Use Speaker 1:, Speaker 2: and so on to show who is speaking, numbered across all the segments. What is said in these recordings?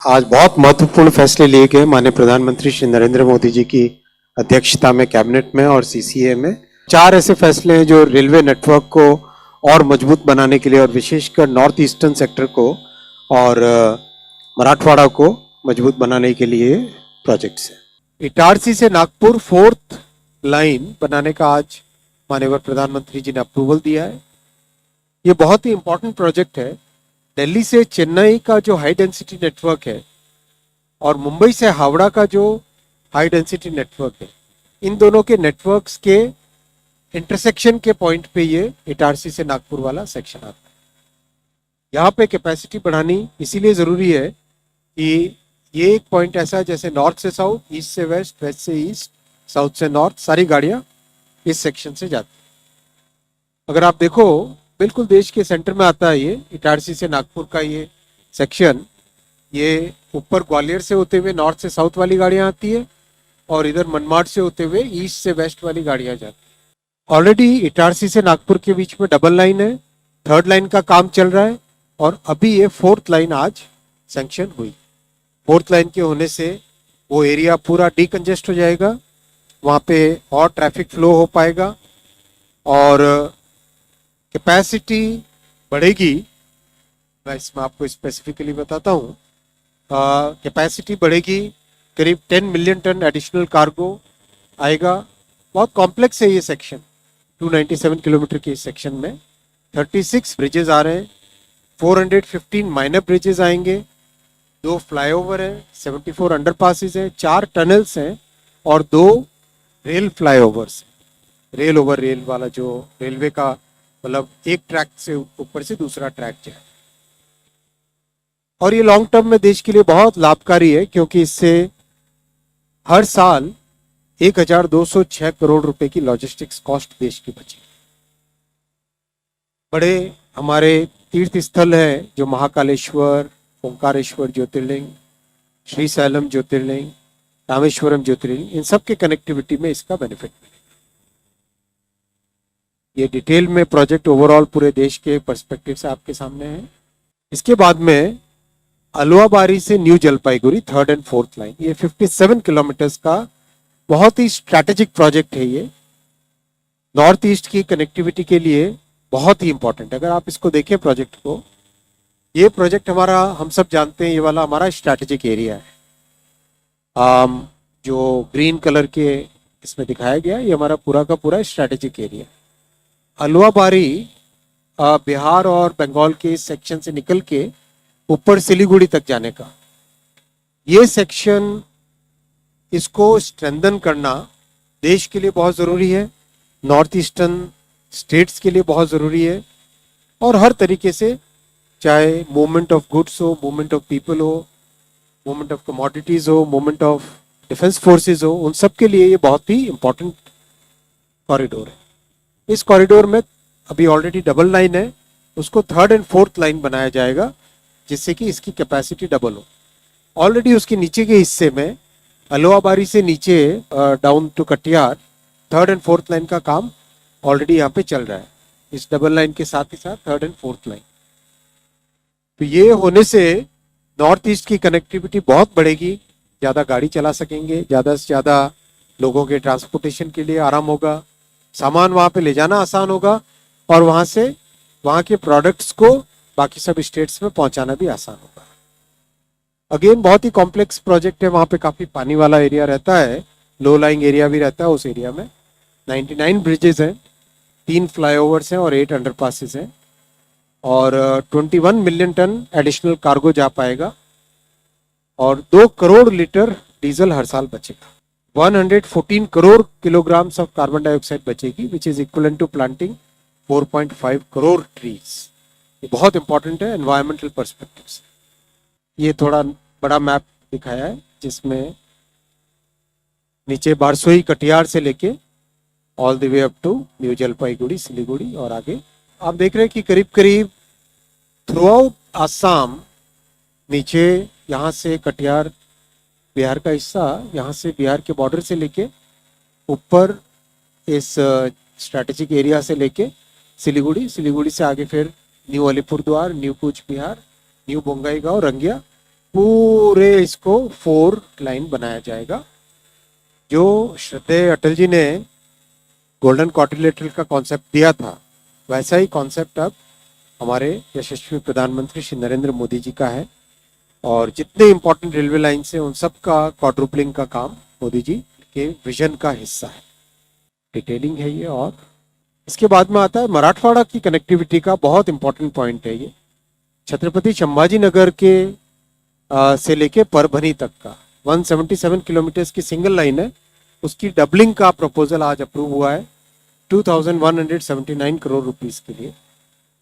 Speaker 1: आज बहुत महत्वपूर्ण फैसले लिए गए माननीय प्रधानमंत्री श्री नरेंद्र मोदी जी की अध्यक्षता में कैबिनेट में और सीसीए में। चार ऐसे फैसले हैं जो रेलवे नेटवर्क को और मजबूत बनाने के लिए और विशेषकर नॉर्थ ईस्टर्न सेक्टर को और मराठवाड़ा को मजबूत बनाने के लिए प्रोजेक्ट्स है। इटारसी से नागपुर 4th लाइन बनाने का आज माननीय प्रधानमंत्री जी ने अप्रूवल दिया है। ये बहुत ही इंपॉर्टेंट प्रोजेक्ट है। दिल्ली से चेन्नई का जो हाई डेंसिटी नेटवर्क है और मुंबई से हावड़ा का जो हाई डेंसिटी नेटवर्क है, इन दोनों के नेटवर्क्स के इंटरसेक्शन के पॉइंट पे ये इटारसी से नागपुर वाला सेक्शन आता है। यहाँ पे कैपेसिटी बढ़ानी इसीलिए ज़रूरी है कि ये एक पॉइंट ऐसा है जैसे नॉर्थ से साउथ, ईस्ट से वेस्ट, वेस्ट से ईस्ट, साउथ से नॉर्थ, सारी गाड़ियाँ इस सेक्शन से जाती हैं। अगर आप देखो बिल्कुल देश के सेंटर में आता है ये इटारसी से नागपुर का ये सेक्शन। ये ऊपर ग्वालियर से होते हुए नॉर्थ से साउथ वाली गाड़ियां आती है और इधर मनमाड से होते हुए ईस्ट से वेस्ट वाली गाड़ियां जाती है। ऑलरेडी इटारसी से नागपुर के बीच में डबल लाइन है, 3rd लाइन का काम चल रहा है और अभी ये 4th लाइन आज सैंक्शन हुई। 4th लाइन के होने से वो एरिया पूरा डिकंजेस्ट हो जाएगा, वहाँ पे और ट्रैफिक फ्लो हो पाएगा और कैपेसिटी बढ़ेगी। मैं इसमें आपको स्पेसिफिकली बताता हूँ। कैपेसिटी बढ़ेगी, करीब 10 मिलियन टन एडिशनल कार्गो आएगा। बहुत कॉम्प्लेक्स है ये सेक्शन। 297 किलोमीटर के इस सेक्शन में 36 ब्रिजेस आ रहे हैं, 415 माइनर ब्रिजेस आएंगे, 2 फ्लाईओवर हैं, 74 अंडरपासेस हैं, 4 टनल्स हैं और 2 rail flyovers. Rail over rail वाला जो रेलवे का मतलब एक ट्रैक से ऊपर से दूसरा ट्रैक जाए। और ये लॉन्ग टर्म में देश के लिए बहुत लाभकारी है क्योंकि इससे हर साल 1206 करोड़ रुपए की लॉजिस्टिक्स कॉस्ट देश की बची। बड़े हमारे तीर्थ स्थल है जो महाकालेश्वर, ओंकारेश्वर ज्योतिर्लिंग, श्री सैलम ज्योतिर्लिंग, रामेश्वरम ज्योतिर्लिंग, इन सब के कनेक्टिविटी में इसका बेनिफिट मिलेगा। ये डिटेल में प्रोजेक्ट ओवरऑल पूरे देश के पर्सपेक्टिव से आपके सामने है। इसके बाद में अलुआबारी से new Jalpaiguri 3rd and 4th line, ये 57 किलोमीटर्स का बहुत ही स्ट्रैटेजिक प्रोजेक्ट है। ये नॉर्थ ईस्ट की कनेक्टिविटी के लिए बहुत ही इंपॉर्टेंट है। अगर आप इसको देखें प्रोजेक्ट को, ये प्रोजेक्ट हमारा, हम सब जानते हैं, ये वाला हमारा स्ट्रैटेजिक एरिया है। जो ग्रीन कलर के इसमें दिखाया गया, ये हमारा पूरा का पूरा स्ट्रैटेजिक एरिया है। अलुआबारी बिहार और बंगाल के इस सेक्शन से निकल के ऊपर सिलीगुड़ी तक जाने का ये सेक्शन, इसको स्ट्रेंथन करना देश के लिए बहुत ज़रूरी है, नॉर्थ ईस्टर्न स्टेट्स के लिए बहुत ज़रूरी है और हर तरीके से, चाहे मूवमेंट ऑफ गुड्स हो, मूवमेंट ऑफ पीपल हो, मूवमेंट ऑफ कमोडिटीज़ हो, मूवमेंट ऑफ डिफेंस फोर्सेज हो, उन सब के लिए ये बहुत ही इंपॉर्टेंट कॉरिडोर है। इस कॉरिडोर में अभी ऑलरेडी डबल लाइन है, उसको 3rd and 4th लाइन बनाया जाएगा जिससे कि इसकी कैपेसिटी डबल हो। ऑलरेडी उसके नीचे के हिस्से में अलुआबारी से नीचे down to Katihar 3rd and 4th line का काम ऑलरेडी यहाँ पे चल रहा है, इस डबल लाइन के साथ ही साथ 3rd and 4th लाइन। तो ये होने से नॉर्थ ईस्ट की कनेक्टिविटी बहुत बढ़ेगी, ज़्यादा गाड़ी चला सकेंगे, ज़्यादा से ज़्यादा लोगों के ट्रांसपोर्टेशन के लिए आराम होगा, सामान वहाँ पे ले जाना आसान होगा और वहाँ से वहाँ के प्रोडक्ट्स को बाकी सब स्टेट्स में पहुँचाना भी आसान होगा। अगेन बहुत ही कॉम्प्लेक्स प्रोजेक्ट है, वहाँ पे काफ़ी पानी वाला एरिया रहता है, लो लाइंग एरिया भी रहता है। उस एरिया में 99 ब्रिजेस हैं, 3 फ्लाईओवर्स हैं और 8 अंडरपासेस हैं और 21 मिलियन टन एडिशनल कार्गो जा पाएगा और 2 करोड़ लीटर डीजल हर साल बचेगा। 114 crore kilograms of carbon dioxide बचेगी, which is equivalent to planting 4.5 crore trees. ये बहुत इंपॉर्टेंट है एनवायरमेंटल पर्सपेक्टिव से। ये थोड़ा बड़ा मैप दिखाया है जिसमें नीचे बारसोई कटिहार से लेके all the way up to New Jalpaiguri, Siliguri और आगे आप देख रहे हैं कि करीब करीब थ्रू आउट आसाम, नीचे यहाँ से कटिहार बिहार का हिस्सा, यहाँ से बिहार के बॉर्डर से लेके ऊपर इस स्ट्रैटेजिक एरिया से लेके सिलीगुड़ी, सिलीगुड़ी से आगे फिर new Alipurduar, new Cooch Behar, new Bongaigaon, Rangia, पूरे इसको 4 लाइन बनाया जाएगा। जो श्रद्धेय अटल जी ने गोल्डन क्वाड्रिलेटरल का कॉन्सेप्ट दिया था, वैसा ही कॉन्सेप्ट अब हमारे यशस्वी प्रधानमंत्री श्री नरेंद्र मोदी जी का है। और जितने इंपॉर्टेंट रेलवे लाइन्स हैं उन सब का क्वाड्रुपलिंग का काम मोदी जी के विजन का हिस्सा है। डिटेलिंग है ये। और इसके बाद में आता है मराठवाड़ा की कनेक्टिविटी का बहुत इंपॉर्टेंट पॉइंट है ये। छत्रपति संभाजी नगर के से लेके परभनी तक का 177 किलोमीटर की सिंगल लाइन है, उसकी डबलिंग का प्रपोजल आज अप्रूव हुआ है 2179 करोड़ रुपीस के लिए।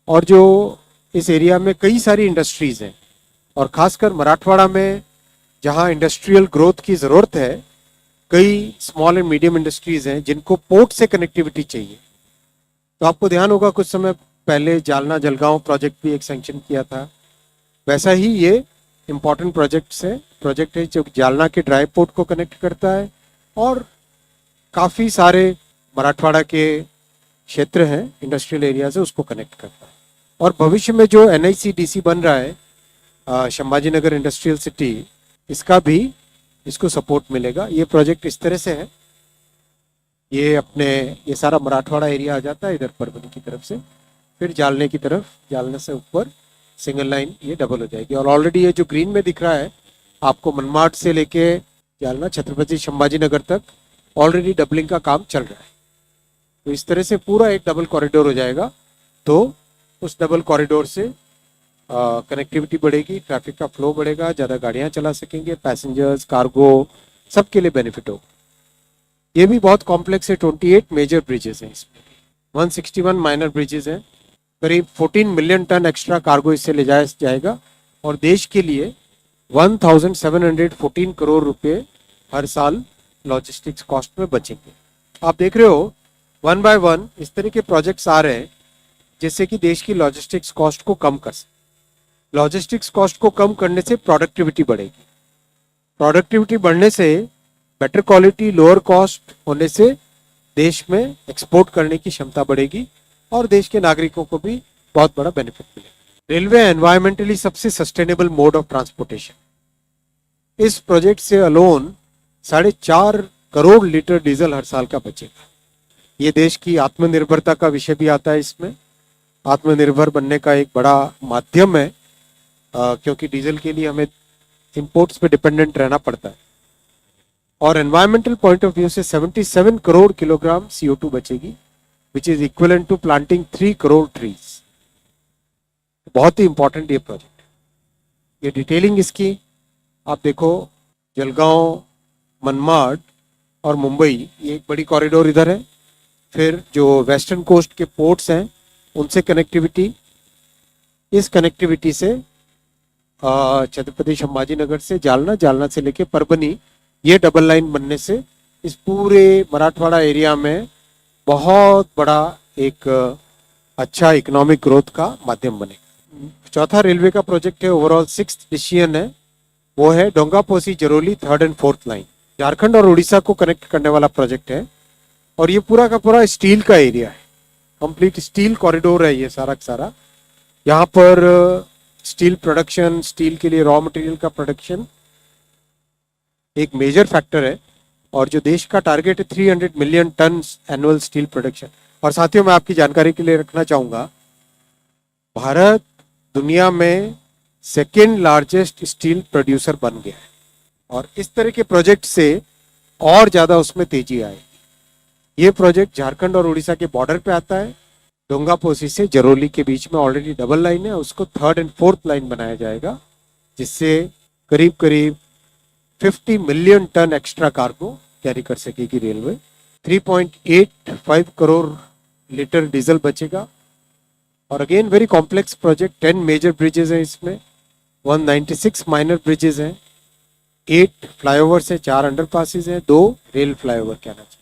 Speaker 1: और जो इस एरिया में कई सारी इंडस्ट्रीज हैं और खासकर मराठवाड़ा में जहां इंडस्ट्रियल ग्रोथ की ज़रूरत है, कई स्मॉल एंड मीडियम इंडस्ट्रीज हैं जिनको पोर्ट से कनेक्टिविटी चाहिए। तो आपको ध्यान होगा कुछ समय पहले जालना जलगांव प्रोजेक्ट भी एक सैंक्शन किया था, वैसा ही ये इम्पॉर्टेंट प्रोजेक्ट है जो जालना के ड्राई पोर्ट को कनेक्ट करता है और काफ़ी सारे मराठवाड़ा के क्षेत्र हैं इंडस्ट्रियल एरिया से, उसको कनेक्ट करता है। और भविष्य में जो NICDC बन रहा है संभाजी नगर इंडस्ट्रियल सिटी, इसका भी इसको सपोर्ट मिलेगा। ये प्रोजेक्ट इस तरह से है, ये सारा मराठवाड़ा एरिया आ जाता है इधर परभनी की तरफ से, फिर जालने की तरफ, जालने से ऊपर सिंगल लाइन ये डबल हो जाएगी। और ऑलरेडी ये जो ग्रीन में दिख रहा है आपको, मनमाड से लेके जालना छत्रपति संभाजी नगर तक ऑलरेडी डबलिंग का काम चल रहा है। तो इस तरह से पूरा एक डबल कॉरिडोर हो जाएगा। तो उस डबल कॉरिडोर से कनेक्टिविटी बढ़ेगी, ट्रैफिक का फ्लो बढ़ेगा, ज़्यादा गाड़ियाँ चला सकेंगे, पैसेंजर्स, कार्गो, सबके लिए बेनिफिट होगा। ये भी बहुत कॉम्प्लेक्स है। 28 मेजर ब्रिजेस हैं इसमें, 161 माइनर ब्रिजेस हैं, करीब 14 मिलियन टन एक्स्ट्रा कार्गो इससे ले जाया जाएगा और देश के लिए 1714 करोड़ रुपए हर साल लॉजिस्टिक्स कॉस्ट में बचेंगे। आप देख रहे हो 1 बाय 1 इस तरह के प्रोजेक्ट्स आ रहे हैं जिससे कि देश की लॉजिस्टिक्स कॉस्ट को कम कर सके। लॉजिस्टिक्स कॉस्ट को कम करने से प्रोडक्टिविटी बढ़ेगी, प्रोडक्टिविटी बढ़ने से बेटर क्वालिटी, लोअर कॉस्ट होने से देश में एक्सपोर्ट करने की क्षमता बढ़ेगी और देश के नागरिकों को भी बहुत बड़ा बेनिफिट मिलेगा। रेलवे एनवायरमेंटली सबसे सस्टेनेबल मोड ऑफ ट्रांसपोर्टेशन। इस प्रोजेक्ट से अलोन 4.5 करोड़ लीटर डीजल हर साल का बचेगा। ये देश की आत्मनिर्भरता का विषय भी आता है इसमें। आत्मनिर्भर बनने का एक बड़ा माध्यम है क्योंकि डीजल के लिए हमें इंपोर्ट्स पे डिपेंडेंट रहना पड़ता है। और एनवायरमेंटल पॉइंट ऑफ व्यू से 77 करोड़ किलोग्राम CO2 बचेगी, which is equivalent to planting 3 crore trees. बहुत ही इंपॉर्टेंट ये प्रोजेक्ट। ये डिटेलिंग इसकी आप देखो, जलगांव, मनमाड और मुंबई, ये एक बड़ी कॉरिडोर इधर है। फिर जो वेस्टर्न कोस्ट के पोर्ट्स हैं उनसे कनेक्टिविटी, इस कनेक्टिविटी से छत्रपति संभाजी नगर से जालना, जालना से लेके परभनी, ये डबल लाइन बनने से इस पूरे मराठवाड़ा एरिया में बहुत बड़ा एक अच्छा इकोनॉमिक ग्रोथ का माध्यम बनेगा। चौथा रेलवे का प्रोजेक्ट है, ओवरऑल 6th डिसीजन है, वो है डोंगापोसी Jaroli 3rd and 4th line. Jharkhand और उड़ीसा को कनेक्ट करने वाला प्रोजेक्ट है और ये पूरा का पूरा स्टील का एरिया है, कंप्लीट स्टील कॉरिडोर है ये सारा का सारा। यहाँ पर स्टील प्रोडक्शन, स्टील के लिए रॉ मटेरियल का प्रोडक्शन एक मेजर फैक्टर है और जो देश का टारगेट है 300 million ton annual steel production. और साथियों, मैं आपकी जानकारी के लिए रखना चाहूँगा, भारत दुनिया में 2nd लार्जेस्ट स्टील प्रोड्यूसर बन गया है और इस तरह के प्रोजेक्ट से और ज़्यादा उसमें तेजी आएगी। ये प्रोजेक्ट झारखंड और उड़ीसा के बॉर्डर पे आता है। डोंगापोसी से जरोली के बीच में ऑलरेडी डबल लाइन है, उसको 3rd and 4th लाइन बनाया जाएगा, जिससे करीब करीब 50 million ton extra cargo carry कर सकेगी रेलवे। 3.85 करोड़ लीटर डीजल बचेगा। और again very complex project, 10 major bridges हैं इसमें, 196 माइनर ब्रिजेस हैं, 8 फ्लाईओवर्स हैं, 4 अंडरपासेस हैं, 2 रेल फ्लाईओवर कहना चाहिए।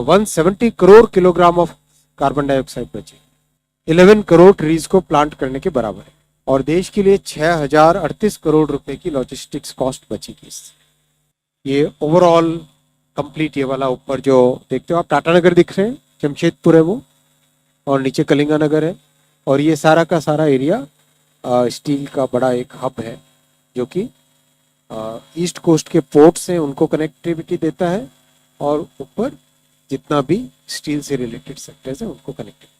Speaker 1: 170 crore kilogram of carbon dioxide बचेगी, 11 करोड़ ट्रीज को प्लांट करने के बराबर है और देश के लिए 6038 करोड़ रुपए की लॉजिस्टिक्स कॉस्ट बचेगी इससे। ये ओवरऑल कंप्लीट, ये वाला ऊपर जो देखते हो आप टाटानगर दिख रहे हैं, जमशेदपुर है वो, और नीचे कलिंगा नगर है और ये सारा का सारा एरिया स्टील का बड़ा एक हब है जो कि ईस्ट कोस्ट के पोर्ट्स हैं उनको कनेक्टिविटी देता है और ऊपर जितना भी स्टील से रिलेटेड सेक्टर्स हैं उनको कनेक्टिविटी